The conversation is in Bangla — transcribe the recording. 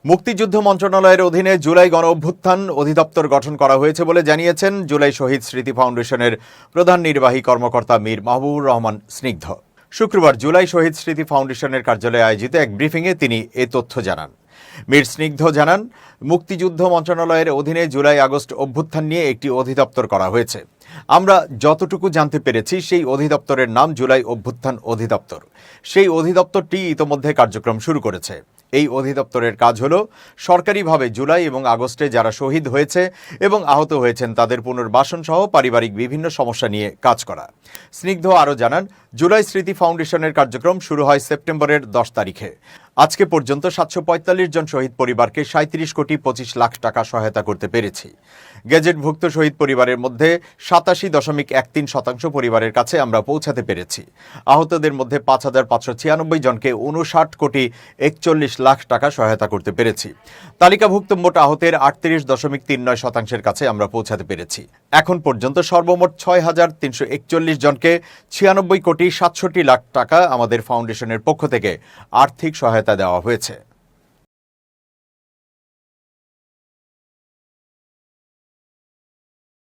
মুক্তিযুদ্ধ মন্ত্রণালয়ের অধীনে জুলাই গণ অভ্যুত্থান অধিদপ্তর গঠন করা হয়েছে বলে জানিয়েছেন জুলাই শহীদ স্মৃতি ফাউন্ডেশনের প্রধান নির্বাহী কর্মকর্তা মীর মাহবুবুর রহমান স্নিগ্ধ। শুক্রবার জুলাই শহীদ স্মৃতি ফাউন্ডেশনের কার্যালয়ে আয়োজিত এক ব্রিফিংয়ে তিনি এ তথ্য জানান। মীর স্নিগ্ধ জানান, মুক্তিযুদ্ধ মন্ত্রণালয়ের অধীনে জুলাই আগস্ট অভ্যুত্থান নিয়ে একটি অধিদপ্তর করা হয়েছে। আমরা যতটুকু জানতে পেরেছি সেই অধিদপ্তরের নাম জুলাই অভ্যুত্থান অধিদপ্তর। সেই অধিদপ্তরটি ইতোমধ্যে কার্যক্রম শুরু করেছে। এই অধিদপ্তরের কাজ হল সরকারিভাবে জুলাই এবং আগস্টে যারা শহীদ হয়েছে এবং আহত হয়েছেন তাদের পুনর্বাসন সহ পারিবারিক বিভিন্ন সমস্যা নিয়ে কাজ করা। স্নিগ্ধ আরও জানান, জুলাই স্মৃতি ফাউন্ডেশনের কার্যক্রম শুরু হয় সেপ্টেম্বরের 10 তারিখে। আজকে পর্যন্ত 745 জন শহীদ পরিবারকে 37 কোটি 25 লাখ টাকা সহায়তা করতে পেরেছি। গেজেটভুক্ত শহীদ পরিবারের মধ্যে 87.13% পরিবারের কাছে আমরা পৌঁছাতে পেরেছি। আহতদের মধ্যে 5596 জনকে 59 কোটি 41 লাখ টাকা সহায়তা করতে পেরেছি। তালিকাভুক্ত মোট আহতের 38.39%-এর কাছে আমরা পৌঁছাতে পেরেছি। এখন পর্যন্ত সর্বমোট 6341 জনকে 96 কোটি 67 লাখ টাকা আমাদের ফাউন্ডেশনের পক্ষ থেকে আর্থিক সহায়তা দেওয়া হয়েছে।